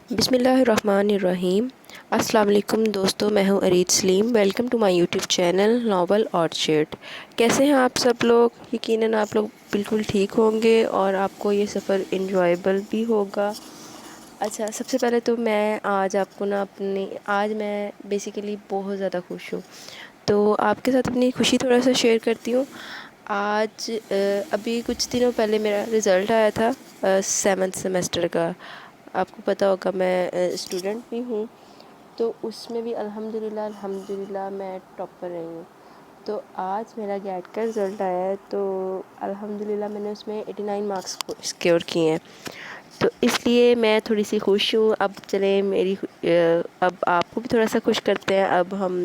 بسم اللہ الرحمن الرحیم۔ السلام علیکم دوستو، میں ہوں Areed Saleem. Welcome to my YouTube channel novel orchard. کیسے ہیں آپ سب لوگ؟ یقیناً آپ لوگ بالکل ٹھیک ہوں گے اور آپ کو یہ سفر انجوائبل بھی ہوگا۔ اچھا، سب سے پہلے تو میں آج میں بیسیکلی بہت زیادہ خوش ہوں، تو آپ کے ساتھ اپنی خوشی تھوڑا سا شیئر کرتی ہوں۔ آج ابھی کچھ دنوں پہلے میرا رزلٹ آیا تھا 7th سیمسٹر کا۔ آپ کو پتہ ہوگا میں اسٹوڈنٹ بھی ہوں، تو اس میں بھی الحمدللہ میں ٹاپر رہی ہوں۔ تو آج میرا گیٹ کا رزلٹ آیا ہے، تو الحمدللہ میں نے اس میں 89 مارکس سکیور کیے ہیں، تو اس لیے میں تھوڑی سی خوش ہوں۔ اب چلیں اب آپ کو بھی تھوڑا سا خوش کرتے ہیں۔ اب ہم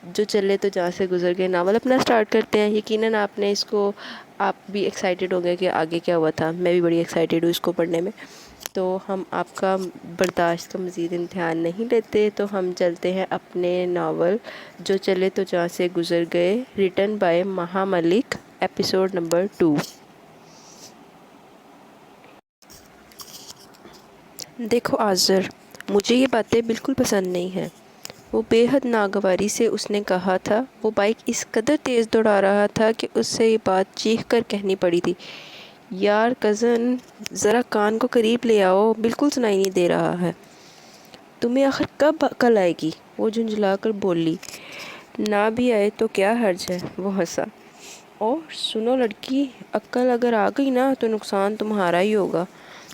جو چلے تو جہاں سے گزر گئے ناول اپنا سٹارٹ کرتے ہیں۔ یقیناً آپ بھی ایکسائٹیڈ ہو گئے کہ آگے کیا ہوا تھا۔ میں بھی بڑی ایکسائٹیڈ ہوں اس کو پڑھنے میں۔ تو ہم آپ کا برداشت کا مزید امتحان نہیں لیتے، تو ہم چلتے ہیں اپنے ناول جو چلے تو جہاں سے گزر گئے، written by Maha Malik, episode number 2۔ دیکھو آذر، مجھے یہ باتیں بالکل پسند نہیں ہیں، وہ بے حد ناگواری سے اس نے کہا تھا۔ وہ بائک اس قدر تیز دوڑا رہا تھا کہ اس سے یہ بات چیخ کر کہنی پڑی تھی۔ یار کزن، ذرا کان کو قریب لے آؤ، بالکل سنائی نہیں دے رہا ہے۔ تمہیں آخر کب عقل آئے گی؟ وہ جھنجھلا کر بولی۔ نہ بھی آئے تو کیا حرج ہے، وہ ہنسا۔ اوہ سنو لڑکی، عقل اگر آ گئی نا تو نقصان تمہارا ہی ہوگا۔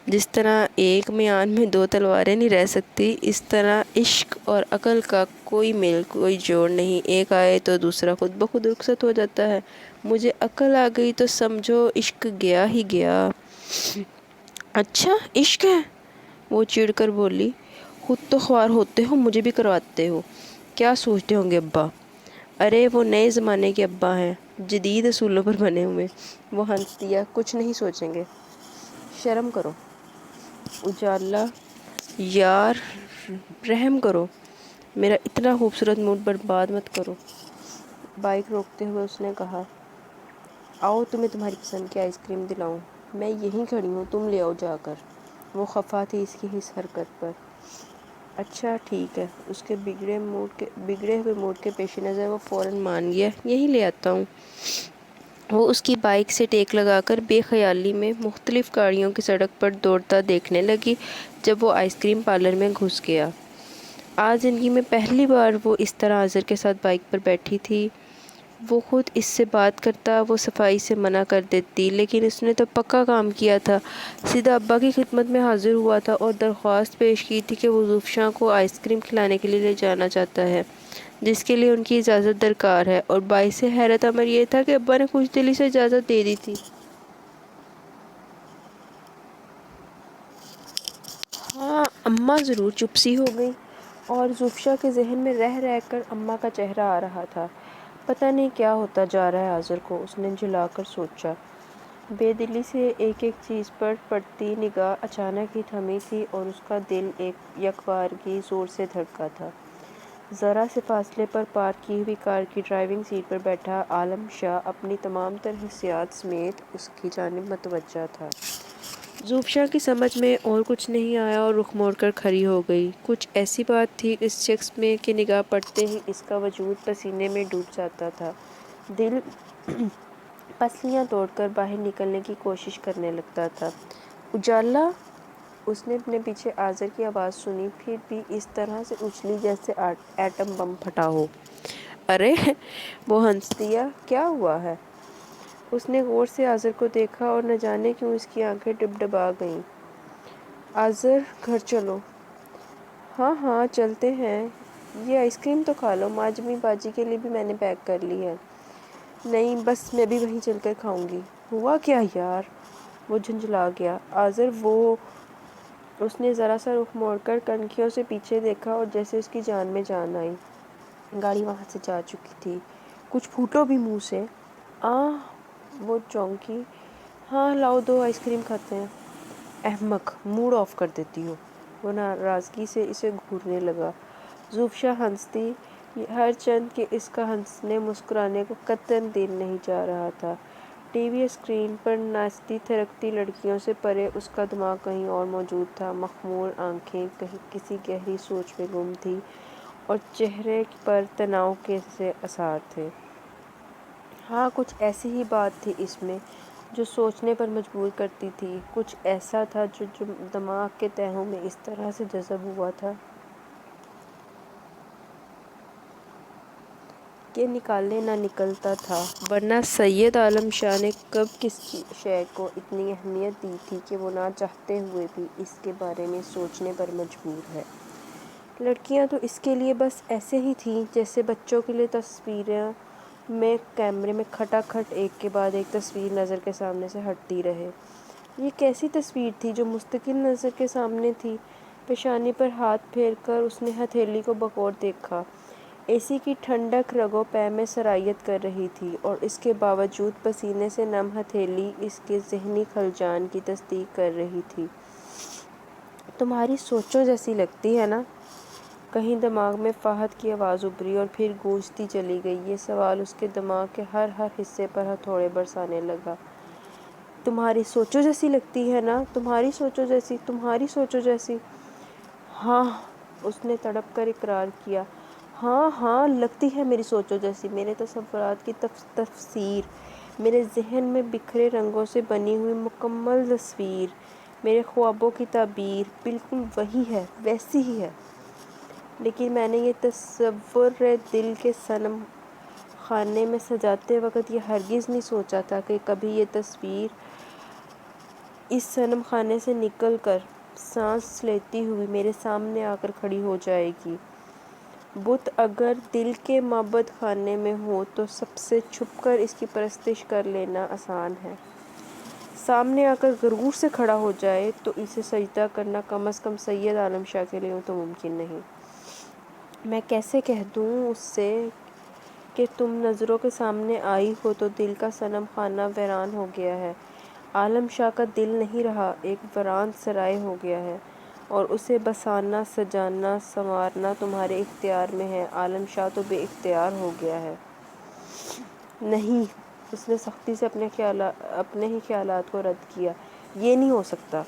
جس طرح ایک میان میں دو تلواریں نہیں رہ سکتی، اس طرح عشق اور عقل کا کوئی میل کوئی جوڑ نہیں، ایک آئے تو دوسرا خود بخود رخصت ہو جاتا ہے۔ مجھے عقل آ گئی تو سمجھو عشق گیا ہی گیا۔ اچھا عشق ہے؟ وہ چڑ کر بولی۔ خود تو خوار ہوتے ہو، مجھے بھی کرواتے ہو، کیا سوچتے ہوں گے ابا؟ ارے وہ نئے زمانے کے ابا ہیں، جدید اصولوں پر بنے ہوئے۔ وہ ہنس دیا۔ کچھ نہیں سوچیں گے، شرم کرو۔ اجالا یار رحم کرو، میرا اتنا خوبصورت موڈ برباد مت کرو۔ بائک روکتے ہوئے اس نے کہا۔ آؤ تمہیں تمہاری پسند کی آئس کریم دلاؤں، میں یہیں کھڑی ہوں، تم لے آؤ جا کر۔ وہ خفا تھی اس کی اس حرکت پر۔ اچھا ٹھیک ہے۔ اس کے بگڑے ہوئے موڈ کے پیش نظر وہ فوراً مان گیا۔ یہیں لے آتا ہوں۔ وہ اس کی بائک سے ٹیک لگا کر بے خیالی میں مختلف گاڑیوں کی سڑک پر دوڑتا دیکھنے لگی۔ جب وہ آئس کریم پارلر میں گھس گیا، آج زندگی میں پہلی بار وہ اس طرح آذر کے ساتھ بائک پر بیٹھی تھی۔ وہ خود اس سے بات کرتا، وہ صفائی سے منع کر دیتی، لیکن اس نے تو پکا کام کیا تھا۔ سیدھا ابا کی خدمت میں حاضر ہوا تھا اور درخواست پیش کی تھی کہ وہ زوفشاں کو آئس کریم کھلانے کے لیے لے جانا چاہتا ہے، جس کے لیے ان کی اجازت درکار ہے۔ اور باعث حیرت امر یہ تھا کہ ابا نے خوش دلی سے اجازت دے دی تھی۔ ہاں اماں ضرور چپ سی ہو گئی، اور زوفشا کے ذہن میں رہ رہ کر اماں کا چہرہ آ رہا تھا۔ پتہ نہیں کیا ہوتا جا رہا ہے آذر کو، اس نے جھلا کر سوچا۔ بے دلی سے ایک ایک چیز پر پڑتی نگاہ اچانک ہی تھمی تھی اور اس کا دل یک بارگی زور سے دھڑکا تھا۔ ذرا سے فاصلے پر پارک کی ہوئی کار کی ڈرائیونگ سیٹ پر بیٹھا عالم شاہ اپنی تمام تر حسیات سمیت اس کی جانب متوجہ تھا۔ زوفشا کی سمجھ میں اور کچھ نہیں آیا اور رخ موڑ کر کھڑی ہو گئی۔ کچھ ایسی بات تھی اس شخص میں کہ نگاہ پڑتے ہی اس کا وجود پسینے میں ڈوب جاتا تھا، دل پسلیاں توڑ کر باہر نکلنے کی کوشش کرنے لگتا تھا۔ اجالا، اس نے اپنے پیچھے آذر کی آواز سنی، پھر بھی اس طرح سے اچھلی جیسے ایٹم بم پھٹا ہو۔ ارے وہ ہنس دیا۔ کیا ہوا ہے؟ اس نے غور سے آذر کو دیکھا اور نہ جانے کیوں اس کی آنکھیں ڈبڈبا گئیں۔ آذر گھر چلو۔ ہاں ہاں چلتے ہیں، یہ آئس کریم تو کھا لو، معجمی باجی کے لیے بھی میں نے پیک کر لی ہے۔ نہیں بس میں بھی وہیں چل کر کھاؤں گی۔ ہوا کیا یار؟ وہ جھنجھلا گیا۔ آذر اس نے ذرا سا رخ موڑ کر کنکھیوں سے پیچھے دیکھا اور جیسے اس کی جان میں جان آئی۔ گاڑی وہاں سے جا چکی تھی۔ کچھ پھوٹو بھی منہ سے۔ وہ چونکی۔ ہاں لاؤ، دو آئس کریم کھاتے ہیں۔ احمق، موڈ آف کر دیتی ہو۔ وہ ناراضگی سے اسے گھورنے لگا۔ زوفشا ہنس دی، ہر چند کہ اس کا ہنسنے مسکرانے کو قطعاً دل نہیں چاہ رہا تھا۔ ٹی وی اسکرین پر ناچتی تھرکتی لڑکیوں سے پرے اس کا دماغ کہیں اور موجود تھا۔ مخمور آنکھیں کہیں کسی گہری سوچ میں گم تھیں اور چہرے پر تناؤ کے سے آثار تھے۔ ہاں، کچھ ایسی ہی بات تھی اس میں جو سوچنے پر مجبور کرتی تھی، کچھ ایسا تھا جو دماغ کے تہوں میں اس طرح سے جذب ہوا تھا کہ نکالے نہ نکلتا تھا، ورنہ سید عالم شاہ نے کب کسی شے کو اتنی اہمیت دی تھی کہ وہ نہ چاہتے ہوئے بھی اس کے بارے میں سوچنے پر مجبور ہے۔ لڑکیاں تو اس کے لیے بس ایسے ہی تھیں جیسے بچوں کے لیے تصویریں میں کیمرے میں کھٹا کھٹ ایک کے بعد ایک تصویر نظر کے سامنے سے ہٹتی رہے۔ یہ کیسی تصویر تھی جو مستقل نظر کے سامنے تھی؟ پیشانی پر ہاتھ پھیر کر اس نے ہتھیلی کو بغور دیکھا۔ اے سی کی ٹھنڈک رگوں پے میں سرایت کر رہی تھی اور اس کے باوجود پسینے سے نم ہتھیلی اس کے ذہنی خلجان کی تصدیق کر رہی تھی۔ تمہاری سوچوں جیسی لگتی ہے نا؟ کہیں دماغ میں فہد کی آواز ابھری اور پھر گونجتی چلی گئی۔ یہ سوال اس کے دماغ کے ہر حصے پر ہتھوڑے برسانے لگا۔ تمہاری سوچوں جیسی لگتی ہے نا؟ تمہاری سوچوں جیسی، تمہاری سوچوں جیسی۔ ہاں، اس نے تڑپ کر اقرار کیا۔ ہاں ہاں، لگتی ہے میری سوچوں جیسی۔ میرے تصورات کی تفسیر، میرے ذہن میں بکھرے رنگوں سے بنی ہوئی مکمل تصویر، میرے خوابوں کی تعبیر بالکل وہی ہے، ویسی ہی ہے۔ لیکن میں نے یہ تصور دل کے صنم خانے میں سجاتے وقت یہ ہرگز نہیں سوچا تھا کہ کبھی یہ تصویر اس صنم خانے سے نکل کر سانس لیتی ہوئی میرے سامنے آ کر کھڑی ہو جائے گی۔ بت اگر دل کے معبد خانے میں ہو تو سب سے چھپ کر اس کی پرستش کر لینا آسان ہے۔ سامنے آ کر غرور سے کھڑا ہو جائے تو اسے سجدہ کرنا کم از کم سید عالم شاہ کے لیے تو ممکن نہیں۔ میں کیسے کہہ دوں اس سے کہ تم نظروں کے سامنے آئی ہو تو دل کا صنم خانہ ویران ہو گیا ہے۔ عالم شاہ کا دل نہیں رہا، ایک ویران سرائے ہو گیا ہے اور اسے بسانا، سجانا، سنوارنا تمہارے اختیار میں ہے۔ عالم شاہ تو بے اختیار ہو گیا ہے۔ نہیں، اس نے سختی سے اپنے ہی خیالات کو رد کیا۔ یہ نہیں ہو سکتا۔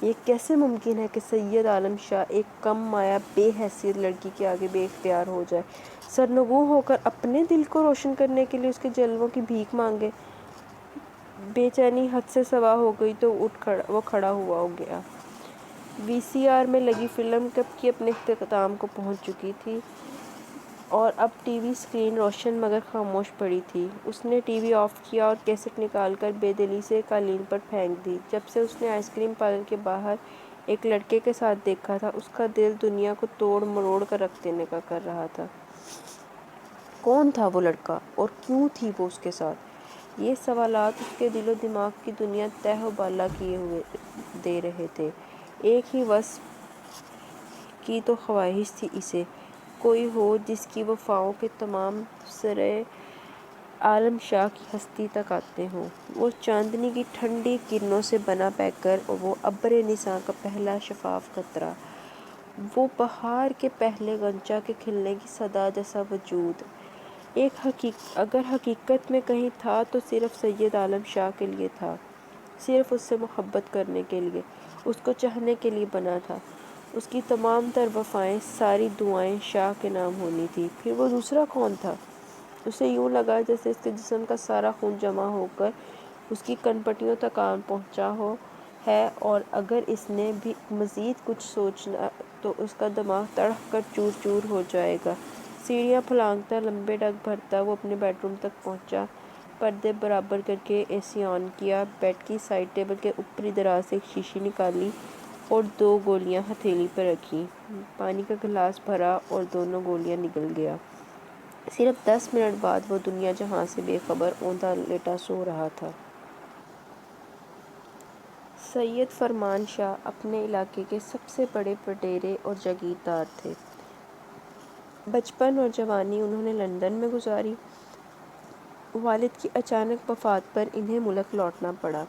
یہ کیسے ممکن ہے کہ سید عالم شاہ ایک کم مایہ بے حیثیت لڑکی کے آگے بے اختیار ہو جائے، سرنگوں ہو کر اپنے دل کو روشن کرنے کے لیے اس کے جلووں کی بھیک مانگے؟ بے چینی حد سے سوا ہو گئی تو وہ کھڑا ہوا ہو گیا۔ وی سی آر میں لگی فلم کب کی اپنے اختتام کو پہنچ چکی تھی اور اب ٹی وی اسکرین روشن مگر خاموش پڑی تھی۔ اس نے ٹی وی آف کیا اور کیسٹ نکال کر بے دلی سے قالین پر پھینک دی۔ جب سے اس نے آئس کریم پارلر کے باہر ایک لڑکے کے ساتھ دیکھا تھا، اس کا دل دنیا کو توڑ مروڑ کر رکھ دینے کا کر رہا تھا۔ کون تھا وہ لڑکا اور کیوں تھی وہ اس کے ساتھ؟ یہ سوالات اس کے دل و دماغ کی دنیا تہہ و بالا کیے ہوئے دے رہے تھے۔ ایک ہی وصف کی تو خواہش تھی اسے، کوئی ہو جس کی وفاؤں کے تمام سرے عالم شاہ کی ہستی تک آتے ہوں۔ وہ چاندنی کی ٹھنڈی کرنوں سے بنا پیکر، وہ ابر نساں کا پہلا شفاف قطرہ، وہ بہار کے پہلے غنچہ کے کھلنے کی صدا جیسا وجود، اگر حقیقت میں کہیں تھا تو صرف سید عالم شاہ کے لیے تھا، صرف اس سے محبت کرنے کے لیے، اس کو چاہنے کے لیے بنا تھا۔ اس کی تمام تر وفائیں، ساری دعائیں شاہ کے نام ہونی تھی۔ پھر وہ دوسرا کون تھا؟ اسے یوں لگا جیسے اس کے جسم کا سارا خون جمع ہو کر اس کی کنپٹیوں تک آ پہنچا ہے اور اگر اس نے بھی مزید کچھ سوچا تو اس کا دماغ تڑپ کر چور چور ہو جائے گا۔ سیڑھیاں پھلانگتا، لمبے ڈگ بھرتا وہ اپنے بیڈ روم تک پہنچا، پردے برابر کر کے اے سی آن کیا، بیڈ کی سائیڈ ٹیبل کے اوپری دراز سے ایک شیشی نکالی اور 2 گولیاں ہتھیلی پر رکھیں، پانی کا گلاس بھرا اور دونوں گولیاں نگل گیا۔ صرف 10 منٹ بعد وہ دنیا جہاں سے بے خبر اوندا لیٹا سو رہا تھا۔ سید فرمان شاہ اپنے علاقے کے سب سے بڑے پٹیرے اور جاگیردار تھے۔ بچپن اور جوانی انہوں نے لندن میں گزاری۔ والد کی اچانک وفات پر انہیں ملک لوٹنا پڑا۔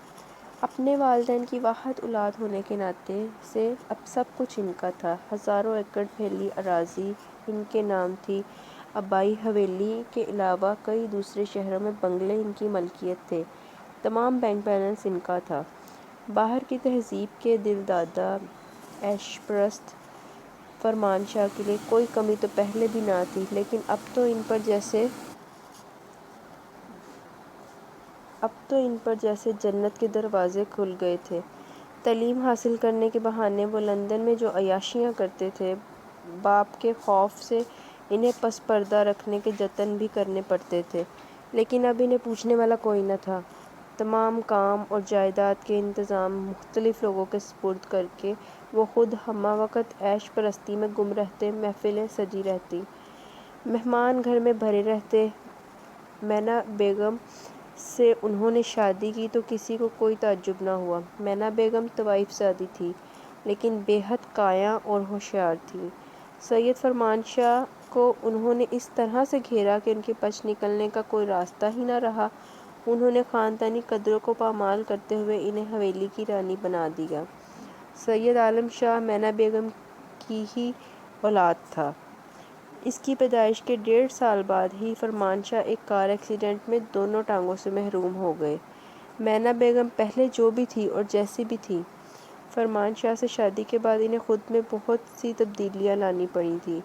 اپنے والدین کی واحد اولاد ہونے کے ناطے سے اب سب کچھ ان کا تھا۔ ہزاروں ایکڑ پھیلی اراضی ان کے نام تھی۔ آبائی حویلی کے علاوہ کئی دوسرے شہروں میں بنگلے ان کی ملکیت تھے۔ تمام بینک بیلنس ان کا تھا۔ باہر کی تہذیب کے دل دادا عیش پرست فرمان شاہ کے لیے کوئی کمی تو پہلے بھی نہ تھی، لیکن اب تو ان پر جیسے جنت کے دروازے کھل گئے تھے۔ تعلیم حاصل کرنے کے بہانے وہ لندن میں جو عیاشیاں کرتے تھے، باپ کے خوف سے انہیں پس پردہ رکھنے کے جتن بھی کرنے پڑتے تھے، لیکن اب انہیں پوچھنے والا کوئی نہ تھا۔ تمام کام اور جائیداد کے انتظام مختلف لوگوں کے سپرد کر کے وہ خود ہمہ وقت عیش پرستی میں گم رہتے۔ محفلیں سجی رہتی، مہمان گھر میں بھرے رہتے۔ مینا بیگم سے انہوں نے شادی کی تو کسی کو کوئی تعجب نہ ہوا۔ مینا بیگم طوائف زادی تھی، لیکن بے حد قایا اور ہوشیار تھی۔ سید فرمان شاہ کو انہوں نے اس طرح سے گھیرا کہ ان کے بچ نکلنے کا کوئی راستہ ہی نہ رہا۔ انہوں نے خاندانی قدروں کو پامال کرتے ہوئے انہیں حویلی کی رانی بنا دیا۔ سید عالم شاہ مینا بیگم کی ہی اولاد تھا۔ اس کی پیدائش کے 1.5 سال بعد ہی فرمان شاہ ایک کار ایکسیڈنٹ میں دونوں ٹانگوں سے محروم ہو گئے۔ مینا بیگم پہلے جو بھی تھی اور جیسی بھی تھی، فرمان شاہ سے شادی کے بعد انہیں خود میں بہت سی تبدیلیاں لانی پڑی تھیں۔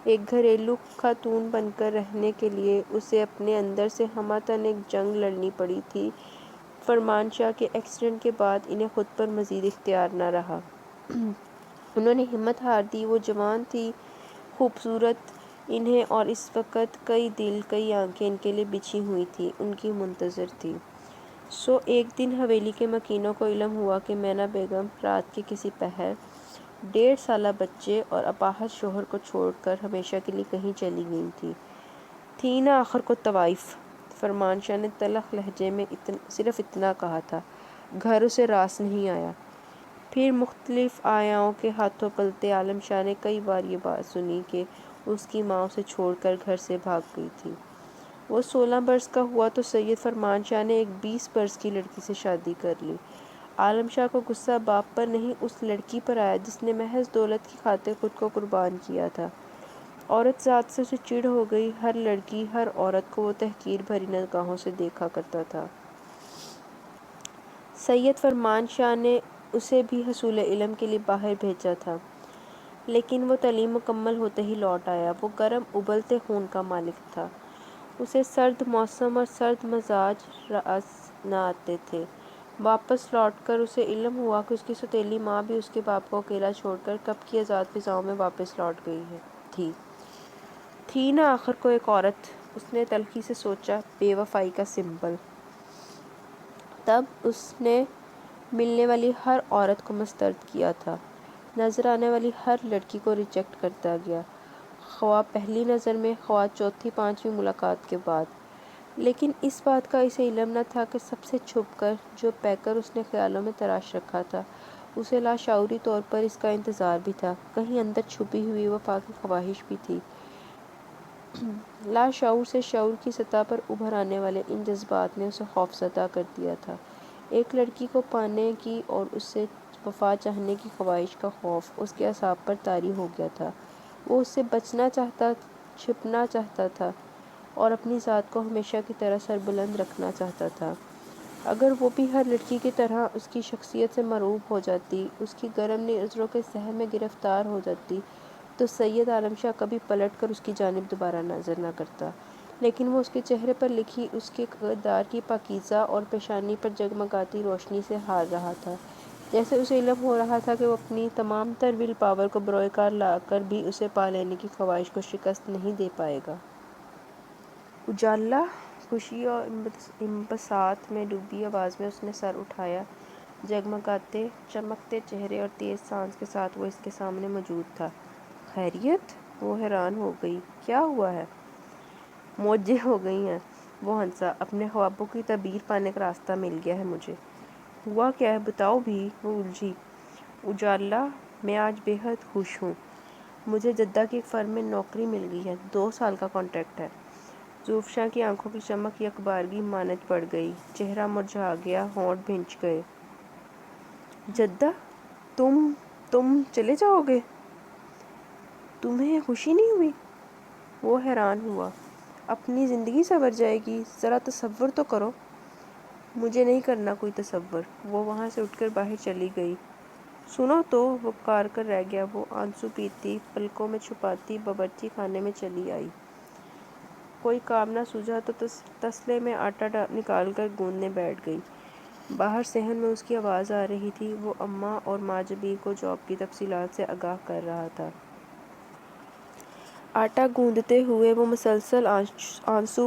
ایک گھریلو خاتون بن کر رہنے کے لیے اسے اپنے اندر سے ہمہ تن ایک جنگ لڑنی پڑی تھی۔ فرمان شاہ کے ایکسیڈنٹ کے بعد انہیں خود پر مزید اختیار نہ رہا۔ انہوں نے ہمت ہار دی۔ وہ جوان تھی، خوبصورت، انہیں اور اس وقت کئی دل کئی آنکھیں ان کے لیے بچھی ہوئی تھیں، ان کی منتظر تھیں۔ ایک دن حویلی کے مکینوں کو علم ہوا کہ مینا بیگم رات کے کسی پہر 1.5 سالہ بچے اور اپاہج شوہر کو چھوڑ کر ہمیشہ کے لیے کہیں چلی گئی تھی نا آخر کو طوائف۔ فرمان شاہ نے تلخ لہجے میں صرف اتنا کہا تھا، گھر اسے راس نہیں آیا۔ پھر مختلف آیاؤں کے ہاتھوں پلتے عالم شاہ نے کئی بار یہ بات سنی کہ اس کی ماں اسے چھوڑ کر گھر سے بھاگ گئی تھی۔ وہ 16 برس کا ہوا تو سید فرمان شاہ نے ایک 20 برس کی لڑکی سے شادی کر لی۔ عالم شاہ کو غصہ باپ پر نہیں، اس لڑکی پر آیا جس نے محض دولت کی خاطر خود کو قربان کیا تھا۔ عورت ذات سے اسے چڑ ہو گئی۔ ہر لڑکی، ہر عورت کو وہ تحقیر بھری نگاہوں سے دیکھا کرتا تھا۔ سید فرمان شاہ نے اسے بھی حصول علم کے لیے باہر بھیجا تھا، لیکن وہ تعلیم مکمل ہوتے ہی لوٹ آیا۔ وہ گرم ابلتے خون کا مالک تھا۔ اسے سرد موسم اور سرد مزاج راس نہ آتے تھے۔ واپس لوٹ کر اسے علم ہوا کہ اس کی سوتیلی ماں بھی اس کے باپ کو اکیلا چھوڑ کر کب کی آزاد فضاؤں میں واپس لوٹ گئی تھی نا آخر کو ایک عورت۔ اس نے تلخی سے سوچا، بے وفائی کا سمبل۔ تب اس نے ملنے والی ہر عورت کو مسترد کیا تھا، نظر آنے والی ہر لڑکی کو ریجیکٹ کرتا گیا، خواہ پہلی نظر میں، خواہ چوتھی پانچویں ملاقات کے بعد۔ لیکن اس بات کا اسے علم نہ تھا کہ سب سے چھپ کر، جو پیکر اس نے خیالوں میں تراش رکھا تھا، اسے لاشعوری طور پر اس کا انتظار بھی تھا۔ کہیں اندر چھپی ہوئی وفا کی خواہش بھی تھی۔ لاشعور سے شعور کی سطح پر ابھر آنے والے ان جذبات نے اسے خوفزدہ کر دیا تھا۔ ایک لڑکی کو پانے کی اور اس سے وفا چاہنے کی خواہش کا خوف اس کے اعصاب پر طاری ہو گیا تھا۔ وہ اس سے بچنا چاہتا، چھپنا چاہتا تھا اور اپنی ذات کو ہمیشہ کی طرح سربلند رکھنا چاہتا تھا۔ اگر وہ بھی ہر لڑکی کی طرح اس کی شخصیت سے مرعوب ہو جاتی، اس کی گرم نظروں کے سحر میں گرفتار ہو جاتی، تو سید عالم شاہ کبھی پلٹ کر اس کی جانب دوبارہ نظر نہ کرتا۔ لیکن وہ اس کے چہرے پر لکھی اس کے کردار کی پاکیزہ اور پیشانی پر جگمگاتی روشنی سے ہار رہا تھا، جیسے اسے علم ہو رہا تھا کہ وہ اپنی تمام تر ول پاور کو بروئے کار لا کر بھی اسے پا لینے کی خواہش کو شکست نہیں دے پائے گا۔ اجالا، خوشی اور انبساط میں ڈوبی آواز میں اس نے سر اٹھایا۔ جگمگاتے، چمکتے چہرے اور تیز سانس کے ساتھ وہ اس کے سامنے موجود تھا۔ خیریت؟ وہ حیران ہو گئی۔ کیا ہوا ہے؟ موجیں ہو گئی ہیں، وہ ہنسا۔ اپنے خوابوں کی تعبیر پانے کا راستہ مل گیا ہے مجھے۔ ہوا کیا ہے بتاؤ بھی، وہ الجھی۔ اجالا، میں آج بے حد خوش ہوں۔ مجھے جدہ کی ایک فرم میں نوکری مل گئی ہے، 2 سال کا کانٹریکٹ ہے۔ زوفشاں کی آنکھوں کی چمک یکبارگی ماند پڑ گئی، چہرہ مرجھا گیا، ہونٹ بھنچ گئے۔ جدہ؟ تم چلے جاؤ گے؟ تمہیں خوشی نہیں ہوئی؟ وہ حیران ہوا۔ اپنی زندگی سنور جائے گی؟ ذرا تصور تو کرو۔ مجھے نہیں کرنا کوئی تصور۔ وہ وہاں سے اٹھ کر باہر چلی گئی۔ سنو تو، وہ پکار کر رہ گیا۔ وہ آنسو پیتی، پلکوں میں چھپاتی باورچی خانے میں چلی آئی۔ کوئی کام نہ سوجھا تو تسلے میں آٹا نکال کر گوندنے بیٹھ گئی۔ باہر صحن میں اس کی آواز آ رہی تھی۔ وہ اماں اور ماجبی کو جاب کی تفصیلات سے آگاہ کر رہا تھا۔ آٹا گوندتے ہوئے وہ مسلسل آنسو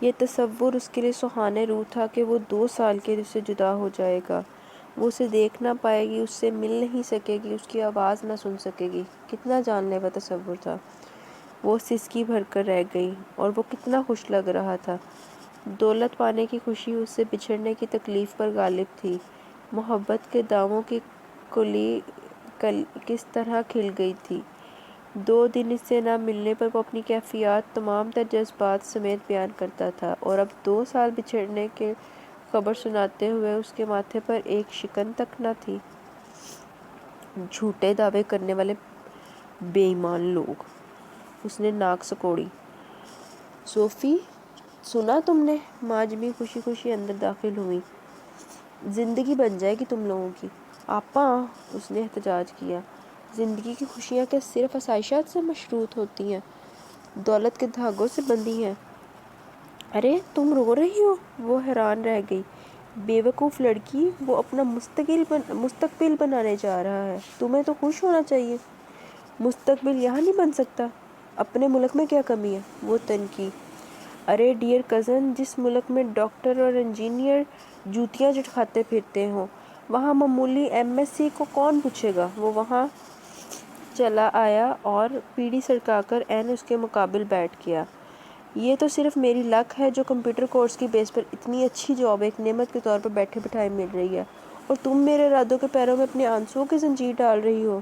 یہ تصور اس کے لیے سہانے روح تھا کہ وہ 2 سال کے لیے اس سے جدا ہو جائے گا۔ وہ اسے دیکھ نہ پائے گی، اس سے مل نہیں سکے گی، اس کی آواز نہ سن سکے گی۔ کتنا جان لیوا تصور تھا۔ وہ سسکی بھر کر رہ گئی، اور وہ کتنا خوش لگ رہا تھا۔ دولت پانے کی خوشی اس سے بچھڑنے کی تکلیف پر غالب تھی۔ محبت کے داغوں کی کلی کس طرح کھل گئی تھی۔ 2 دن اس سے نہ ملنے پر وہ اپنی کیفیات تمام تر جذبات سمیت بیان کرتا تھا، اور اب 2 سال بچھڑنے کی خبر سناتے ہوئے اس کے ماتھے پر ایک شکن تک نہ تھی۔ جھوٹے دعوے کرنے والے بے ایمان لوگ! اس نے ناک سکوڑی۔ صوفی، سنا تم نے؟ ماجبی خوشی خوشی اندر داخل ہوئی۔ زندگی بن جائے گی تم لوگوں کی۔ آپا، اس نے احتجاج کیا، زندگی کی خوشیاں کیا صرف آسائشات سے مشروط ہوتی ہیں؟ دولت کے دھاگوں سے بندھی ہیں؟ ارے تم رو رہی ہو؟ وہ حیران رہ گئی۔ بے وقوف لڑکی، وہ اپنا مستقبل بنانے جا رہا ہے، تمہیں تو خوش ہونا چاہیے۔ مستقبل یہاں نہیں بن سکتا؟ اپنے ملک میں کیا کمی ہے؟ وہ تنکی۔ ارے ڈیئر کزن، جس ملک میں ڈاکٹر اور انجینئر جوتیاں چٹکاتے پھرتے ہوں، وہاں معمولی ایم ایس سی کو کون پوچھے گا؟ وہ وہاں چلا آیا اور پیڑھی سڑکا کر عین اس کے مقابل بیٹھ گیا۔ یہ تو صرف میری لک ہے جو کمپیوٹر کورس کی بیس پر اتنی اچھی جاب ایک نعمت کے طور پر بیٹھے بٹھائے مل رہی ہے، اور تم میرے ارادوں کے پیروں میں اپنے آنسوؤں کی زنجیر ڈال رہی ہو۔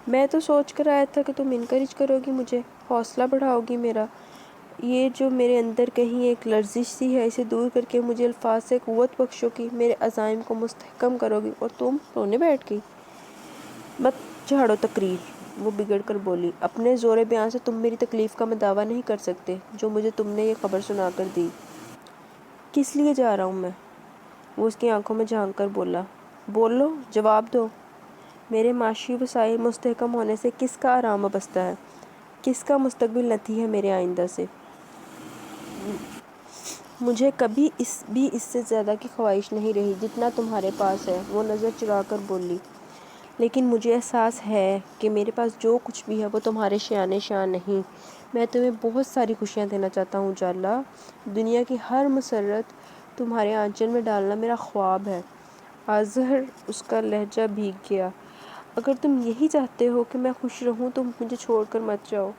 میں تو سوچ کر آیا تھا کہ تم انکریج کرو گی مجھے، حوصلہ بڑھاؤ گی میرا۔ یہ جو میرے اندر کہیں ایک لرزش سی ہے، اسے دور کر کے مجھے الفاظ سے قوت بخشو گی، میرے عزائم کو مستحکم کرو گی، اور تم رونے بیٹھ گئی۔ مت جھاڑو تقریر، وہ بگڑ کر بولی۔ اپنے زور بیان سے تم میری تکلیف کا میں دعویٰ نہیں کر سکتے، جو مجھے تم نے یہ خبر سنا کر دی۔ کس لیے جا رہا ہوں میں؟ وہ اس کی آنکھوں میں جھانک کر بولا۔ بولو، جواب دو۔ میرے معاشی وسائل مستحکم ہونے سے کس کا آرام وابستہ ہے؟ کس کا مستقبل نتی ہے میرے آئندہ سے؟ مجھے کبھی اس سے زیادہ کی خواہش نہیں رہی جتنا تمہارے پاس ہے، وہ نظر چرا کر بولی۔ لیکن مجھے احساس ہے کہ میرے پاس جو کچھ بھی ہے وہ تمہارے شان نہیں۔ میں تمہیں بہت ساری خوشیاں دینا چاہتا ہوں اجالا۔ دنیا کی ہر مسرت تمہارے آنچل میں ڈالنا میرا خواب ہے۔ آزر، اس کا لہجہ بھیگ گیا۔ اگر تم یہی چاہتے ہو کہ میں خوش رہوں تو مجھے چھوڑ کر مت جاؤ۔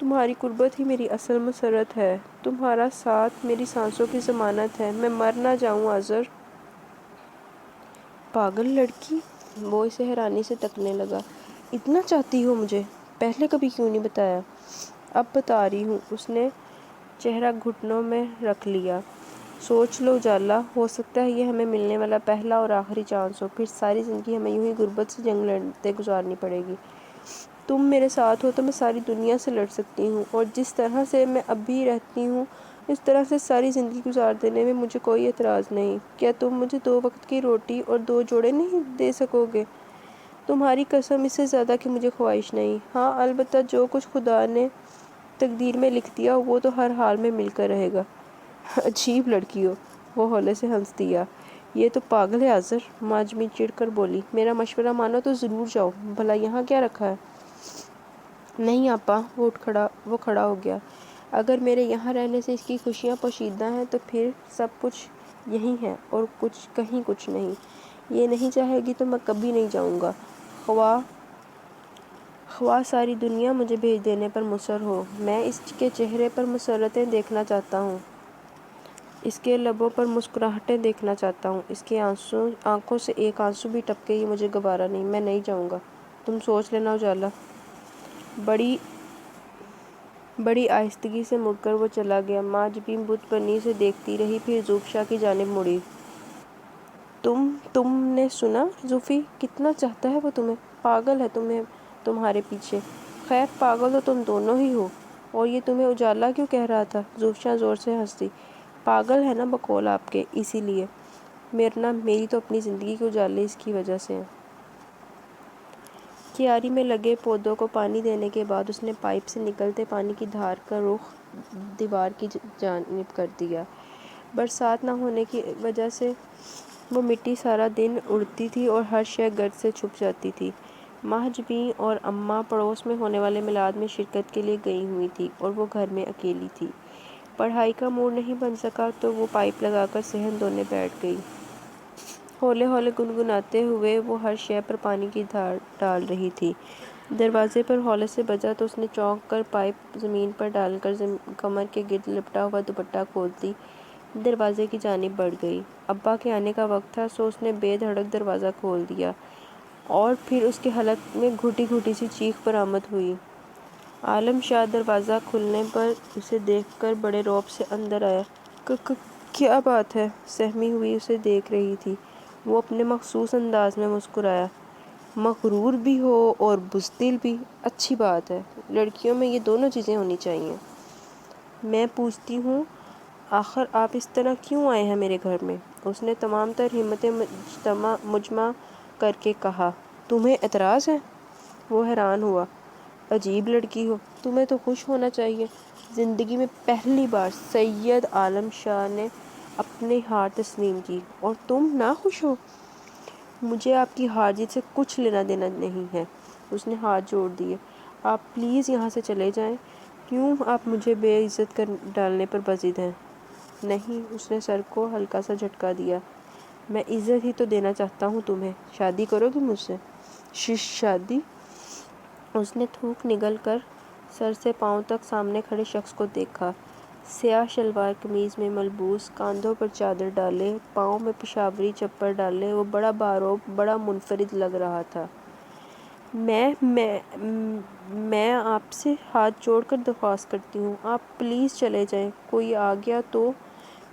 تمہاری قربت ہی میری اصل مسرت ہے، تمہارا ساتھ میری سانسوں کی ضمانت ہے۔ میں مر نہ جاؤں آزر۔ پاگل لڑکی! وہ اسے حیرانی سے تکنے لگا۔ اتنا چاہتی ہو مجھے؟ پہلے کبھی کیوں نہیں بتایا؟ اب بتا رہی ہوں۔ اس نے چہرہ گھٹنوں میں رکھ لیا۔ سوچ لو اجالا، ہو سکتا ہے یہ ہمیں ملنے والا پہلا اور آخری چانس ہو، پھر ساری زندگی ہمیں یوں ہی غربت سے جنگ لڑتے گزارنی پڑے گی۔ تم میرے ساتھ ہو تو میں ساری دنیا سے لڑ سکتی ہوں، اور جس طرح سے میں اب بھی رہتی ہوں اس طرح سے ساری زندگی گزار دینے میں مجھے کوئی اعتراض نہیں۔ کیا تم مجھے 2 وقت کی روٹی اور 2 جوڑے نہیں دے سکو گے؟ تمہاری قسم، اس سے زیادہ کی مجھے خواہش نہیں۔ ہاں، البتہ جو کچھ خدا نے تقدیر میں لکھ دیا وہ تو ہر حال میں مل کر رہے گا۔ عجیب لڑکی ہو، وہ ہولے سے ہنس دیا۔ یہ تو پاگل ہے آزر، ماجمی چڑھ کر بولی۔ میرا مشورہ مانو تو ضرور جاؤ، بھلا یہاں کیا رکھا ہے؟ نہیں آپا، وہ کھڑا ہو گیا۔ اگر میرے یہاں رہنے سے اس کی خوشیاں پوشیدہ ہیں تو پھر سب کچھ یہیں ہے اور کہیں کچھ نہیں۔ یہ نہیں چاہے گی تو میں کبھی نہیں جاؤں گا، خواہ ساری دنیا مجھے بھیج دینے پر مصر ہو۔ میں اس کے چہرے پر مسرتیں دیکھنا چاہتا ہوں، اس کے لبوں پر مسکراہٹیں دیکھنا چاہتا ہوں، اس کی آنکھوں سے ایک آنسو بھی ٹپکے یہ مجھے گوارا نہیں۔ میں نہیں جاؤں گا، تم سوچ لینا اجالا۔ بڑی آہستگی سے مڑ کر وہ چلا گیا۔ ماجبی بت بنی سے دیکھتی رہی، پھر زوفشا کی جانب مڑی۔ تم نے سنا؟ زوفی، کتنا چاہتا ہے وہ تمہیں، پاگل ہے تمہارے پیچھے۔ خیر، پاگل تو تم دونوں ہی ہو۔ اور یہ تمہیں اجالا کیوں کہہ رہا تھا؟ زوفشا زور سے ہنس دی۔ پاگل ہے نا بقول آپ کے، اسی لیے میری تو اپنی زندگی کے اجالے اس کی وجہ سے ہیں۔ کیاری میں لگے پودوں کو پانی دینے کے بعد اس نے پائپ سے نکلتے پانی کی دھار کا رخ دیوار کی جانب کر دیا۔ برسات نہ ہونے کی وجہ سے وہ مٹی سارا دن اڑتی تھی اور ہر شے گرد سے چھپ جاتی تھی۔ ماں جبیں اور اماں پڑوس میں ہونے والے میلاد میں شرکت کے لیے گئی ہوئی تھی اور وہ گھر میں اکیلی تھی۔ پڑھائی کا موڈ نہیں بن سکا تو وہ پائپ لگا کر صحن دھونے بیٹھ گئی۔ ہولے ہولے گنگناتے ہوئے وہ ہر شے پر پانی کی دھار ڈال رہی تھی۔ دروازے پر ہولے سے بجا تو اس نے چونک کر پائپ زمین پر ڈال کر کمر کے گرد لپٹا ہوا دوپٹہ کھولتی دروازے کی جانب بڑھ گئی۔ ابا کے آنے کا وقت تھا سو اس نے بے دھڑک دروازہ کھول دیا اور پھر اس کے حلق میں گھٹی گھٹی سی چیخ برآمد ہوئی۔ عالم شاہ دروازہ کھلنے پر اسے دیکھ کر بڑے رعب سے اندر آیا۔ کیا بات ہے؟ سہمی ہوئی اسے دیکھ رہی تھی۔ وہ اپنے مخصوص انداز میں مسکرایا۔ مغرور بھی ہو اور بزدل بھی، اچھی بات ہے، لڑکیوں میں یہ دونوں چیزیں ہونی چاہیے۔ میں پوچھتی ہوں آخر آپ اس طرح کیوں آئے ہیں میرے گھر میں؟ اس نے تمام تر ہمتیں مجمع کر کے کہا۔ تمہیں اعتراض ہے؟ وہ حیران ہوا۔ عجیب لڑکی ہو، تمہیں تو خوش ہونا چاہیے۔ زندگی میں پہلی بار سید عالم شاہ نے اپنی ہار تسلیم کی اور تم ناخوش ہو؟ مجھے آپ کی ہار جیت سے کچھ لینا دینا نہیں ہے۔ اس نے ہاتھ جوڑ دیے۔ آپ پلیز یہاں سے چلے جائیں۔ کیوں آپ مجھے بے عزت کر ڈالنے پر بضد ہیں؟ نہیں، اس نے سر کو ہلکا سا جھٹکا دیا۔ میں عزت ہی تو دینا چاہتا ہوں تمہیں۔ شادی کرو گی مجھ سے؟ شادی؟ اس نے تھوک نگل کر سر سے پاؤں تک سامنے کھڑے شخص کو دیکھا۔ سیاہ شلوار قمیض میں ملبوس، کاندھوں پر چادر ڈالے، پاؤں میں پشاوری چپل ڈالے وہ بڑا باروب، بڑا منفرد لگ رہا تھا۔ میں آپ سے ہاتھ جوڑ کر درخواست کرتی ہوں، آپ پلیز چلے جائیں۔ کوئی آ گیا تو؟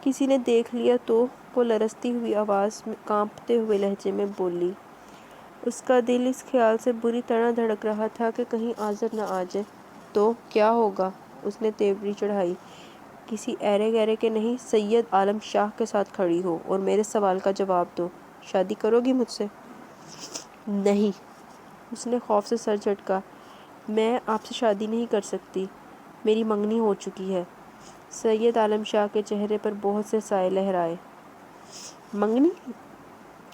کسی نے دیکھ لیا تو؟ وہ لرزتی ہوئی آواز میں کانپتے ہوئے لہجے میں بولی۔ اس کا دل اس خیال سے بری طرح دھڑک رہا تھا کہ کہیں آذر نہ آ جائے تو کیا ہوگا؟ اس نے تیوری چڑھائی۔ کسی ایرے گیرے کے نہیں، سید عالم شاہ کے ساتھ کھڑی ہو اور میرے سوال کا جواب دو۔ شادی کرو گی مجھ سے؟ نہیں۔ اس نے خوف سے سر جھٹکا۔ میں آپ سے شادی نہیں کر سکتی، میری منگنی ہو چکی ہے۔ سید عالم شاہ کے چہرے پر بہت سے سائے لہرائے۔ منگنی؟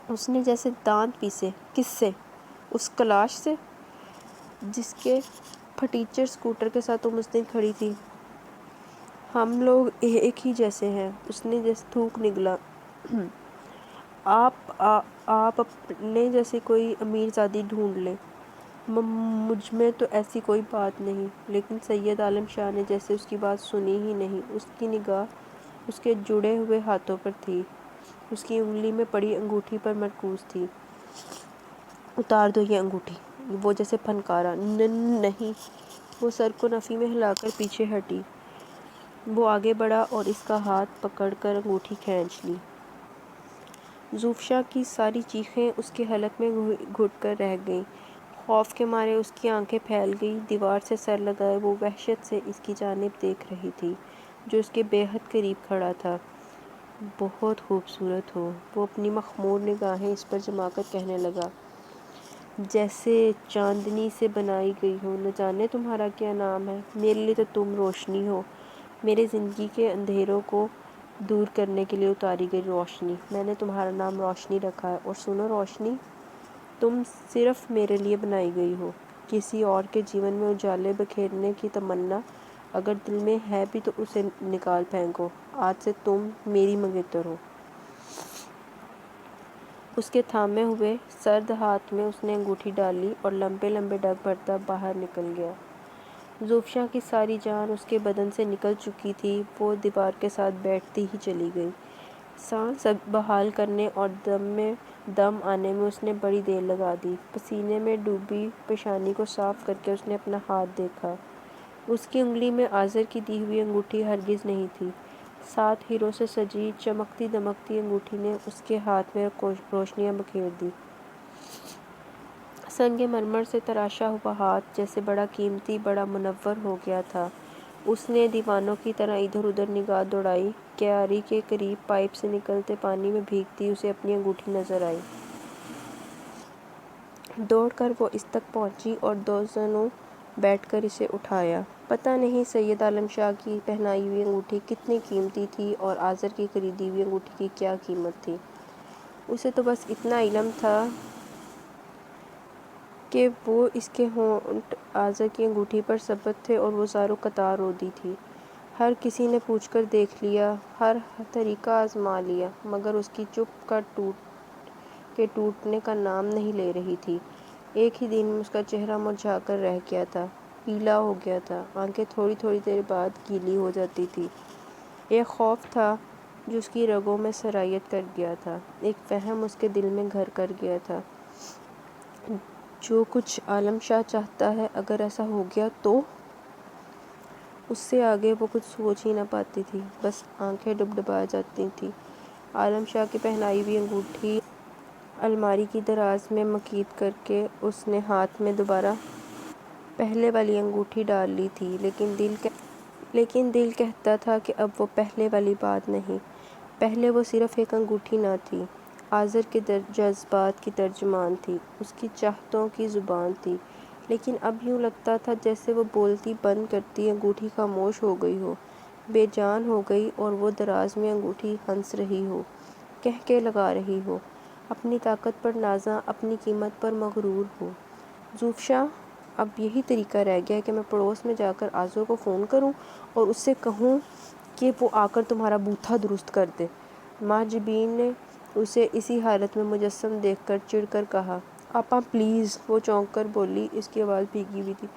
اس نے جیسے دانت پیسے۔ کس سے؟ اس کلاش سے جس کے پھٹیچر سکوٹر کے ساتھ تم اس دن کھڑی تھی۔ ہم لوگ ایک ہی جیسے ہیں، اس نے جیسے تھوک نگلا۔ آپ اپنے جیسی کوئی امیر زادی ڈھونڈ لیں، مجھ میں تو ایسی کوئی بات نہیں۔ لیکن سید عالم شاہ نے جیسے اس کی بات سنی ہی نہیں۔ اس کی نگاہ اس کے جڑے ہوئے ہاتھوں پر تھی، اس کی انگلی میں پڑی انگوٹھی پر مرکوز تھی۔ اتار دو یہ انگوٹھی، وہ جیسے پھنکارا۔ نہیں۔ وہ سر کو نفی میں ہلا کر پیچھے ہٹی۔ وہ آگے بڑھا اور اس کا ہاتھ پکڑ کر انگوٹھی کھینچ لی۔ زوفشا کی ساری چیخیں اس کے حلق میں گھٹ کر رہ گئیں۔ خوف کے مارے اس کی آنکھیں پھیل گئیں۔ دیوار سے سر لگائے وہ وحشت سے اس کی جانب دیکھ رہی تھی جو اس کے بے حد قریب کھڑا تھا۔ بہت خوبصورت ہو، وہ اپنی مخمور نگاہیں اس پر جما کر کہنے لگا۔ جیسے چاندنی سے بنائی گئی ہو۔ نہ جانے تمہارا کیا نام ہے؟ میرے لیے تو تم روشنی ہو، میرے زندگی کے اندھیروں کو دور کرنے کے لیے اتاری گئی روشنی۔ میں نے تمہارا نام روشنی رکھا ہے۔ اور سنو روشنی، تم صرف میرے لیے بنائی گئی ہو۔ کسی اور کے جیون میں اجالے بکھیرنے کی تمنا اگر دل میں ہے بھی تو اسے نکال پھینکو۔ آج سے تم میری منگیتر ہو۔ اس کے تھامے ہوئے سرد ہاتھ میں اس نے انگوٹھی ڈالی اور لمبے لمبے ڈگ بھرتا باہر نکل گیا۔ زوفشا کی ساری جان اس کے بدن سے نکل چکی تھی۔ وہ دیوار کے ساتھ بیٹھتی ہی چلی گئی۔ سانس بحال کرنے اور دم میں دم آنے میں اس نے بڑی دیر لگا دی۔ پسینے میں ڈوبی پیشانی کو صاف کر کے اس نے اپنا ہاتھ دیکھا۔ اس کی انگلی میں آذر کی دی ہوئی انگوٹھی ہرگز نہیں تھی۔ 7 ہیروں سے سجی چمکتی دمکتی انگوٹھی نے اس کے ہاتھ میں روشنیاں بکھیر دی۔ سنگ مرمر سے تراشا ہوا ہاتھ جیسے بڑا قیمتی، بڑا منور ہو گیا تھا۔ اس نے دیوانوں کی طرح ادھر ادھر نگاہ دوڑائی۔ کیاری کے قریب پائپ سے نکلتے پانی میں بھیگتی اسے اپنی انگوٹھی نظر آئی۔ دوڑ کر وہ اس تک پہنچی اور دوزنوں بیٹھ کر اسے اٹھایا۔ پتہ نہیں سید عالم شاہ کی پہنائی ہوئی انگوٹھی کتنی قیمتی تھی اور آذر کی خریدی ہوئی انگوٹھی کی کیا قیمت تھی۔ اسے تو بس اتنا علم تھا کہ وہ اس کے ہونٹ آذر کی انگوٹھی پر ثبت تھے اور وہ زاروں قطار رو دی تھی۔ ہر کسی نے پوچھ کر دیکھ لیا، ہر طریقہ آزما لیا، مگر اس کی چپ کے ٹوٹنے کا نام نہیں لے رہی تھی۔ ایک ہی دن میں اس کا چہرہ مرجھا کر رہ گیا تھا، پیلا ہو گیا تھا، آنکھیں تھوڑی تھوڑی دیر بعد گیلی ہو جاتی تھی۔ ایک خوف تھا جو اس کی رگوں میں سرایت کر گیا تھا، ایک وہم اس کے دل میں گھر کر گیا تھا۔ جو کچھ عالم شاہ چاہتا ہے اگر ایسا ہو گیا تو؟ اس سے آگے وہ کچھ سوچ ہی نہ پاتی تھی، بس آنکھیں ڈبڈبا جاتی تھیں۔ عالم شاہ کی پہنائی ہوئی انگوٹھی الماری کی دراز میں مکید کر کے اس نے ہاتھ میں دوبارہ پہلے والی انگوٹھی ڈال لی تھی، لیکن دل کہتا تھا کہ اب وہ پہلے والی بات نہیں۔ پہلے وہ صرف ایک انگوٹھی نہ تھی، آذر کے جذبات کی ترجمان تھی، اس کی چاہتوں کی زبان تھی۔ لیکن اب یوں لگتا تھا جیسے وہ بولتی بند کرتی انگوٹھی خاموش ہو گئی ہو، بے جان ہو گئی اور وہ دراز میں انگوٹھی ہنس رہی ہو، قہقہے لگا رہی ہو، اپنی طاقت پر نازاں، اپنی قیمت پر مغرور ہو۔ زوفشا، اب یہی طریقہ رہ گیا ہے کہ میں پڑوس میں جا کر آذر کو فون کروں اور اس سے کہوں کہ وہ آ کر تمہارا بوتھا درست کر دے۔ ماں جبین نے اسے اسی حالت میں مجسم دیکھ کر چڑھ کر کہا۔ آپا پلیز، وہ چونک کر بولی، اس کی آواز بھیگی ہوئی تھی۔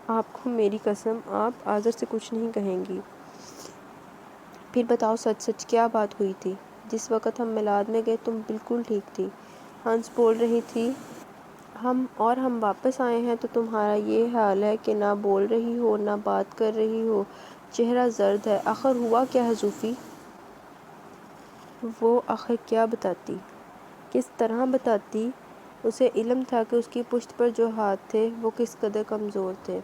آپ کو میری قسم، آپ آذر سے کچھ نہیں کہیں گی؟ پھر بتاؤ سچ سچ کیا بات ہوئی تھی؟ جس وقت ہم میلاد میں گئے تم بالکل ٹھیک تھی۔ ہنس بول رہی تھی، ہم واپس آئے ہیں تو تمہارا یہ حال ہے کہ نہ بول رہی ہو نہ بات کر رہی ہو، چہرہ زرد ہے۔ آخر ہوا کیا ہے زوفی؟ وہ آخر کیا بتاتی؟ کس طرح بتاتی؟ اسے علم تھا کہ اس کی پشت پر جو ہاتھ تھے وہ کس قدر کمزور تھے۔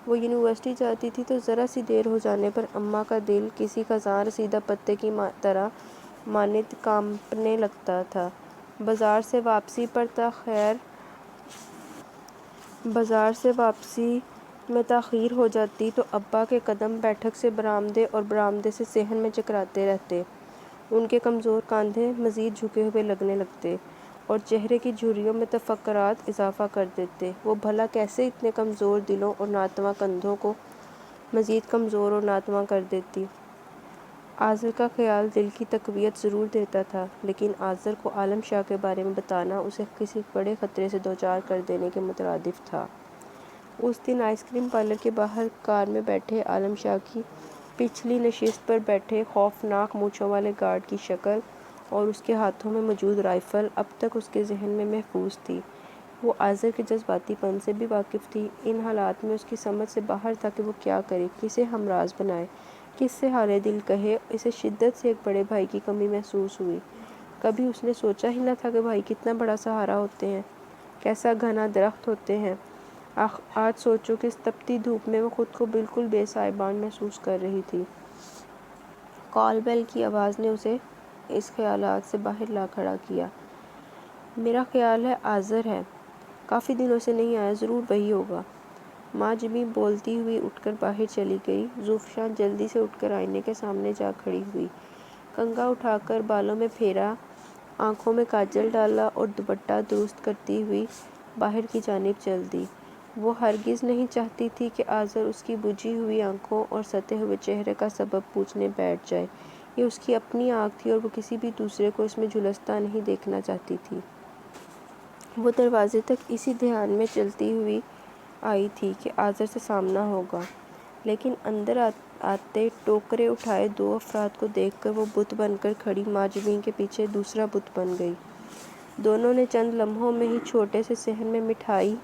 وہ یونیورسٹی جاتی تھی تو ذرا سی دیر ہو جانے پر اماں کا دل کسی خزاں رسیدہ پتے کی طرح مانند کانپنے لگتا تھا۔ بازار سے واپسی میں تاخیر ہو جاتی تو ابا کے قدم بیٹھک سے برآمدے اور برآمدے سے صحن میں چکراتے رہتے۔ ان کے کمزور کاندھے مزید جھکے ہوئے لگنے لگتے اور چہرے کی جھریوں میں تفکرات اضافہ کر دیتے۔ وہ بھلا کیسے اتنے کمزور دلوں اور ناتواں کندھوں کو مزید کمزور اور ناتواں کر دیتی؟ آذر کا خیال دل کی تقویت ضرور دیتا تھا، لیکن آذر کو عالم شاہ کے بارے میں بتانا اسے کسی بڑے خطرے سے دوچار کر دینے کے مترادف تھا۔ اس دن آئس کریم پارلر کے باہر کار میں بیٹھے عالم شاہ کی پچھلی نشست پر بیٹھے خوفناک مونچھوں والے گارڈ کی شکل اور اس کے ہاتھوں میں موجود رائفل اب تک اس کے ذہن میں محفوظ تھی۔ وہ آذر کے جذباتی پن سے بھی واقف تھی۔ ان حالات میں اس کی سمجھ سے باہر تھا کہ وہ کیا کرے، کسے ہمراز بنائے، کس سے حال دل کہے۔ اسے شدت سے ایک بڑے بھائی کی کمی محسوس ہوئی۔ کبھی اس نے سوچا ہی نہ تھا کہ بھائی کتنا بڑا سہارا ہوتے ہیں، کیسا گھنا درخت ہوتے ہیں۔ آج سوچو کہ اس تپتی دھوپ میں وہ خود کو بالکل بے سائبان محسوس کر رہی تھی۔ کال بیل کی آواز نے اسے اس خیالات سے باہر لا کھڑا کیا۔ میرا خیال ہے آذر ہے، کافی دنوں سے نہیں آیا، ضرور وہی ہوگا۔ ماں جبین بولتی ہوئی اٹھ کر باہر چلی گئی۔ زوفشا جلدی سے اٹھ کر آئینے کے سامنے جا کھڑی ہوئی، کنگھا اٹھا کر بالوں میں پھیرا، آنکھوں میں کاجل ڈالا اور دوپٹہ درست کرتی ہوئی باہر کی جانب چل دی۔ وہ ہرگز نہیں چاہتی تھی کہ آذر اس کی بجھی ہوئی آنکھوں اور ستے ہوئے چہرے کا سبب پوچھنے بیٹھ جائے۔ یہ اس کی اپنی آنکھ تھی اور وہ کسی بھی دوسرے کو اس میں جھلستا نہیں دیکھنا چاہتی تھی۔ وہ دروازے تک اسی دھیان میں چلتی ہوئی آئی تھی کہ آذر سے سامنا ہوگا، لیکن اندر آتے ٹوکرے اٹھائے دو افراد کو دیکھ کر وہ بت بن کر کھڑی ماں جبین کے پیچھے دوسرا بت بن گئی۔ دونوں نے چند لمحوں میں ہی چھوٹے سے صحن میں مٹھائی،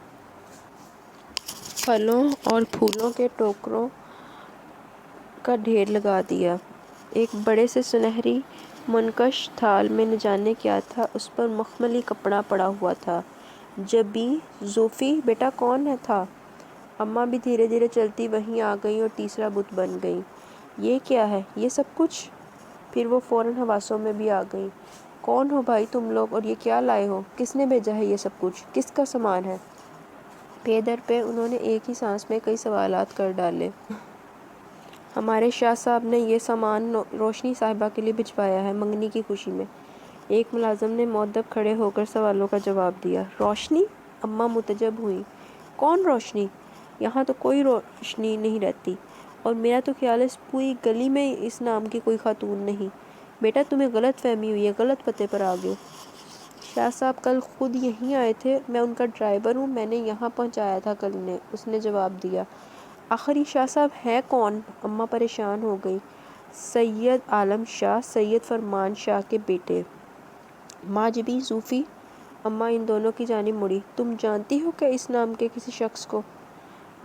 پھلوں اور پھولوں کے ٹوکروں کا ڈھیر لگا دیا۔ ایک بڑے سے سنہری منقش تھال میں نہ جانے کیا تھا، اس پر مخملی کپڑا پڑا ہوا تھا۔ جبیں، زوفی بیٹا کون تھا؟ اماں بھی دھیرے دھیرے چلتی وہیں آ گئیں اور تیسرا بت بن گئیں۔ یہ کیا ہے؟ یہ سب کچھ؟ پھر وہ فوراً حواسوں میں بھی آ گئیں۔ کون ہو بھائی تم لوگ اور یہ کیا لائے ہو؟ کس نے بھیجا ہے یہ سب کچھ؟ کس کا سامان ہے؟ پے در پہ انہوں نے ایک ہی سانس میں کئی سوالات کر ڈالے۔ ہمارے شاہ صاحب نے یہ سامان روشنی صاحبہ کے لیے بھجوایا ہے منگنی کی خوشی میں۔ ایک ملازم نے مؤدب کھڑے ہو کر سوالوں کا جواب دیا۔ روشنی؟ اماں متعجب ہوئی۔ کون روشنی؟ یہاں تو کوئی روشنی نہیں رہتی، اور میرا تو خیال ہے اس پوری گلی میں اس نام کی کوئی خاتون نہیں۔ بیٹا تمہیں غلط فہمی ہوئی ہے، غلط پتے پر آ گئے۔ شاہ صاحب کل خود یہیں آئے تھے، میں ان کا ڈرائیور ہوں، میں نے یہاں پہنچایا تھا کل نے، اس نے جواب دیا۔ آخر یہ شاہ صاحب ہیں کون؟ اماں پریشان ہو گئی۔ سید عالم شاہ، سید فرمان شاہ کے بیٹے۔ ماجبی صوفی؟ اماں ان دونوں کی جانب مڑی۔ تم جانتی ہو کیا اس نام کے کسی شخص کو؟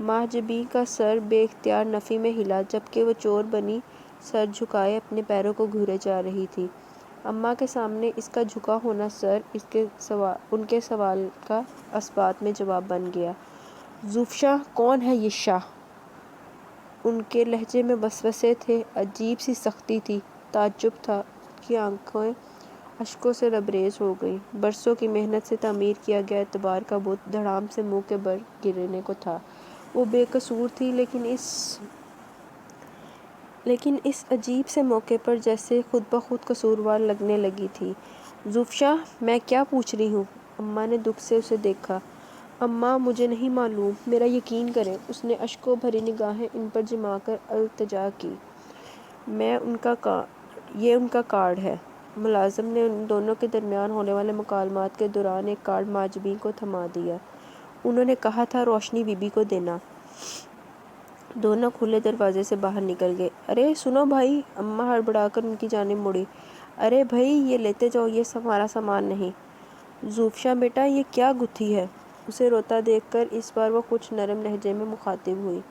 ماجبی کا سر بے اختیار نفی میں ہلا، جبکہ وہ چور بنی سر جھکائے اپنے پیروں کو گھورے جا رہی تھی۔ اماں کے سامنے اس کا جھکا ہونا سر ان کے سوال کا اثبات میں جواب بن گیا۔ زوفشاں؟ کون ہے یہ شاہ؟ ان کے لہجے میں وسوسے تھے، عجیب سی سختی تھی، تعجب تھا۔ اس کی آنکھیں اشکوں سے لبریز ہو گئیں۔ برسوں کی محنت سے تعمیر کیا گیا اعتبار کا بت دھڑام سے منہ کے بل گرنے کو تھا۔ وہ بے قصور تھی، لیکن اس عجیب سے موقع پر جیسے خود بخود قصوروار لگنے لگی تھی۔ زوفشاں، میں کیا پوچھ رہی ہوں؟ اماں نے دکھ سے اسے دیکھا۔ اماں مجھے نہیں معلوم، میرا یقین کریں۔ اس نے اشکوں بھری نگاہیں ان پر جما کر التجا کی۔ یہ ان کا کارڈ ہے۔ ملازم نے ان دونوں کے درمیان ہونے والے مکالمات کے دوران ایک کارڈ ماجبین کو تھما دیا۔ انہوں نے کہا تھا روشنی بی بی کو دینا۔ دونوں کھلے دروازے سے باہر نکل گئے۔ ارے سنو بھائی! اماں ہڑبڑا کر ان کی جانب مڑی۔ ارے بھائی یہ لیتے جاؤ، یہ ہمارا سامان نہیں۔ زوفشاں بیٹا یہ کیا گتھی ہے؟ اسے روتا دیکھ کر اس بار وہ کچھ نرم لہجے میں مخاطب ہوئی۔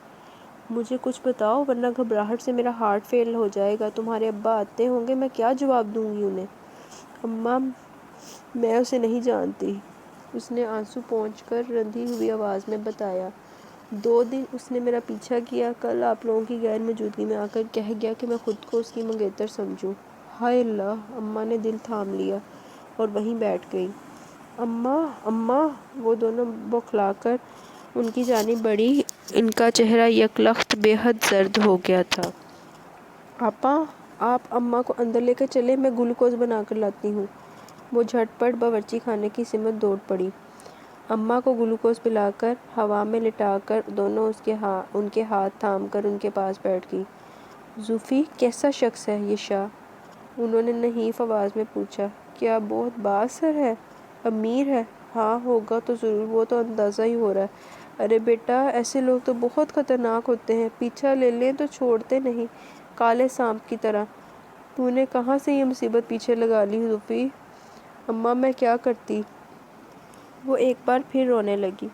مجھے کچھ بتاؤ ورنہ گھبراہٹ سے میرا ہارٹ فیل ہو جائے گا۔ تمہارے ابا آتے ہوں گے، میں کیا جواب دوں گی انہیں؟ اماں میں اسے نہیں جانتی، اس نے آنسو پونچھ کر رندھی ہوئی آواز میں بتایا۔ 2 دن اس نے میرا پیچھا کیا، کل آپ لوگوں کی غیر موجودگی میں آ کر کہہ گیا کہ میں خود کو اس کی منگیتر سمجھوں۔ ہائے اللہ! اماں نے دل تھام لیا اور وہیں بیٹھ گئی۔ اماں! وہ دونوں بوکھلا کر ان کی جانب بڑھی۔ ان کا چہرہ یک لخت بے حد زرد ہو گیا تھا۔ آپا! آپ اماں کو اندر لے کر چلیں، میں گلوکوز بنا کر لاتی ہوں۔ وہ جھٹ پٹ باورچی خانے کی سمت دوڑ پڑی۔ اماں کو گلوکوز پلا کر ہوا میں لٹا کر دونوں ان کے ہاتھ تھام کر ان کے پاس بیٹھ گئی۔ زوفی کیسا شخص ہے یہ شاہ؟ انہوں نے نحیف آواز میں پوچھا۔ کیا بہت بااثر ہے؟ امیر ہے؟ ہاں ہوگا تو ضرور، وہ تو اندازہ ہی ہو رہا ہے۔ ارے بیٹا ایسے لوگ تو بہت خطرناک ہوتے ہیں، پیچھا لے لیں تو چھوڑتے نہیں، کالے سانپ کی طرح۔ تو نے کہاں سے یہ مصیبت پیچھے لگا لی زوفی؟ اماں میں کیا کرتی؟ وہ ایک بار پھر رونے لگی۔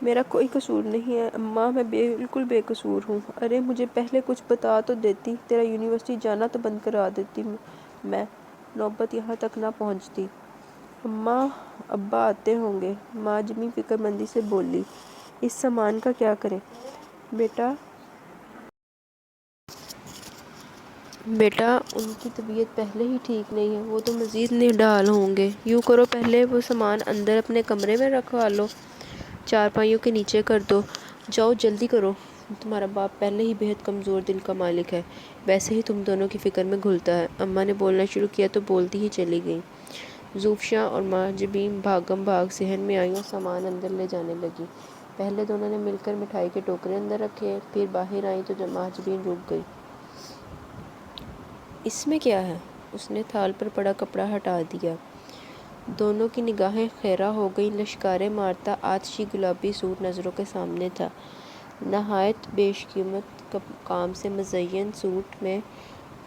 میرا کوئی قصور نہیں ہے اماں، میں بالکل بے قصور ہوں۔ ارے مجھے پہلے کچھ بتا تو دیتی، تیرا یونیورسٹی جانا تو بند کرا دیتی، میں نوبت یہاں تک نہ پہنچتی۔ اماں ابا آتے ہوں گے، ماجبی فکر مندی سے بولی۔ اس سامان کا کیا کریں؟ بیٹا ان کی طبیعت پہلے ہی ٹھیک نہیں ہے، وہ تو مزید نڈال ہوں گے۔ یوں کرو پہلے وہ سامان اندر اپنے کمرے میں رکھوا لو، چارپائیوں کے نیچے کر دو۔ جاؤ جلدی کرو، تمہارا باپ پہلے ہی بہت کمزور دل کا مالک ہے، ویسے ہی تم دونوں کی فکر میں گھلتا ہے۔ اماں نے بولنا شروع کیا تو بولتی ہی چلی گئیں۔ زوفشاں اور ماجبین بھاگم بھاگ صحن میں آئیں اور سامان اندر لے جانے لگیں۔ پہلے دونوں نے مل کر مٹھائی کے ٹوکرے اندر رکھے، پھر باہر آئیں تو ماجبین رک گئی۔ اس میں کیا ہے؟ اس نے تھال پر پڑا کپڑا ہٹا دیا۔ دونوں کی نگاہیں خیرہ ہو گئیں۔ لشکارے مارتا آتشی گلابی سوٹ نظروں کے سامنے تھا۔ نہایت بیش قیمت کام سے مزین سوٹ میں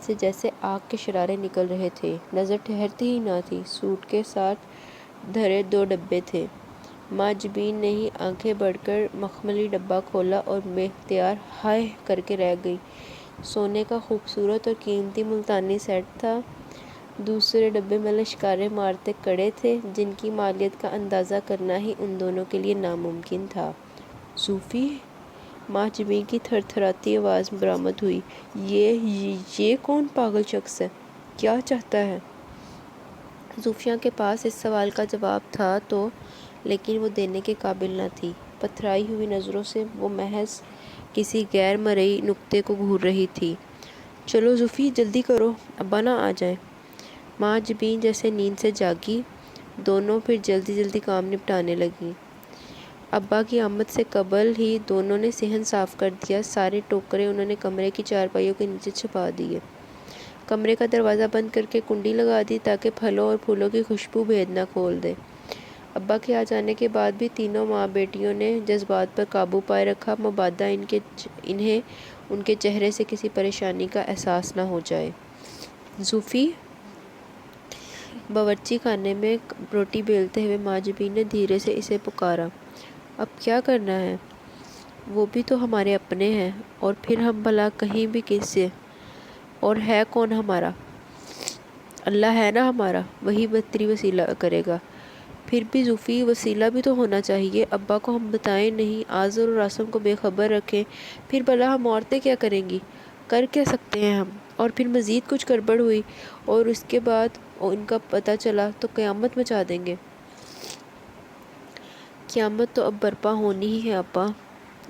سے جیسے آگ کے شرارے نکل رہے تھے، نظر ٹھہرتی ہی نہ تھی۔ سوٹ کے ساتھ دھرے 2 ڈبے تھے۔ ماجبین نے ہی آنکھیں بڑھ کر مخملی ڈبہ کھولا اور بے اختیار ہائے کر کے رہ گئی۔ سونے کا خوبصورت اور قیمتی ملتانی سیٹ تھا۔ دوسرے ڈبے میں لشکارے مارتے کڑے تھے، جن کی مالیت کا اندازہ کرنا ہی ان دونوں کے لیے ناممکن تھا۔ زوفی! ماجبین کی تھر تھراتی آواز برآمد ہوئی، یہ کون پاگل شخص ہے؟ کیا چاہتا ہے؟ زوفیہ کے پاس اس سوال کا جواب تھا تو، لیکن وہ دینے کے قابل نہ تھی۔ پتھرائی ہوئی نظروں سے وہ محض کسی غیر مرئی نکتے کو گھور رہی تھی۔ چلو زوفی، جلدی کرو، ابا نہ آ جائیں۔ ماجبین جیسے نیند سے جاگی، دونوں پھر جلدی جلدی کام نپٹانے لگیں۔ ابا کی آمد سے قبل ہی دونوں نے صحن صاف کر دیا۔ سارے ٹوکرے انہوں نے کمرے کی چارپائیوں کے نیچے چھپا دیے۔ کمرے کا دروازہ بند کر کے کنڈی لگا دی تاکہ پھلوں اور پھولوں کی خوشبو بھید نہ کھول دے۔ ابا کے آ جانے کے بعد بھی تینوں ماں بیٹیوں نے جذبات پر قابو پائے رکھا، مبادا انہیں ان کے چہرے سے کسی پریشانی کا احساس نہ ہو جائے۔ زوفی! باورچی خانے میں روٹی بیلتے ہوئے ماجبین نے دھیرے سے اسے پکارا۔ اب کیا کرنا ہے؟ وہ بھی تو ہمارے اپنے ہیں، اور پھر ہم بھلا کہیں بھی کس سے؟ اور ہے کون ہمارا؟ اللہ ہے نا ہمارا، وہی بہتری وسیلہ کرے گا۔ پھر بھی زوفی، وسیلہ بھی تو ہونا چاہیے۔ ابا کو ہم بتائیں نہیں، آذر اور عاصم کو بے خبر رکھیں، پھر بھلا ہم عورتیں کیا کریں گی؟ کر کیا سکتے ہیں ہم؟ اور پھر مزید کچھ گڑبڑ ہوئی اور اس کے بعد ان کا پتہ چلا تو قیامت مچا دیں گے۔ قیامت تو اب برپا ہونی ہی ہے ابا۔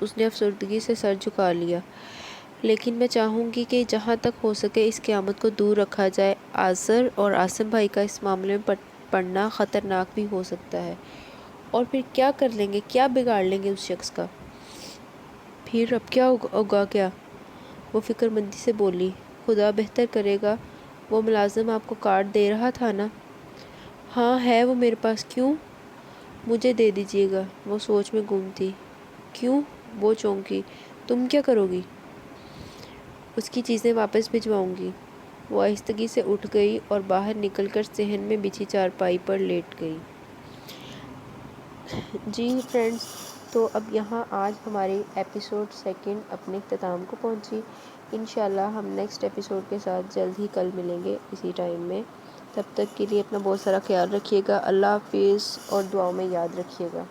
اس نے افسردگی سے سر جھکا لیا۔ لیکن میں چاہوں گی کہ جہاں تک ہو سکے اس قیامت کو دور رکھا جائے۔ آذر اور عاصم بھائی کا اس معاملے میں پڑنا خطرناک بھی ہو سکتا ہے۔ اور پھر کیا کر لیں گے، کیا بگاڑ لیں گے اس شخص کا؟ پھر اب کیا ہوگا کیا؟ وہ فکر مندی سے بولی۔ خدا بہتر کرے گا۔ وہ ملازم آپ کو کارڈ دے رہا تھا نا؟ ہاں ہے وہ میرے پاس۔ کیوں؟ مجھے دے دیجیے گا۔ وہ سوچ میں گم تھی۔ کیوں؟ وہ چونکی۔ تم کیا کرو گی؟ اس کی چیزیں واپس بھجواؤں گی۔ وہ آہستگی سے اٹھ گئی اور باہر نکل کر صحن میں بچھی چارپائی پر لیٹ گئی۔ جی فرینڈز، تو اب یہاں آج ہماری ایپیسوڈ 2 اپنے اختتام کو پہنچی۔ انشاءاللہ ہم نیکسٹ ایپیسوڈ کے ساتھ جلد ہی کل ملیں گے اسی ٹائم میں۔ تب تک کے لیے اپنا بہت سارا خیال رکھیے گا۔ اللہ حافظ، اور دعاؤں میں یاد رکھیے گا۔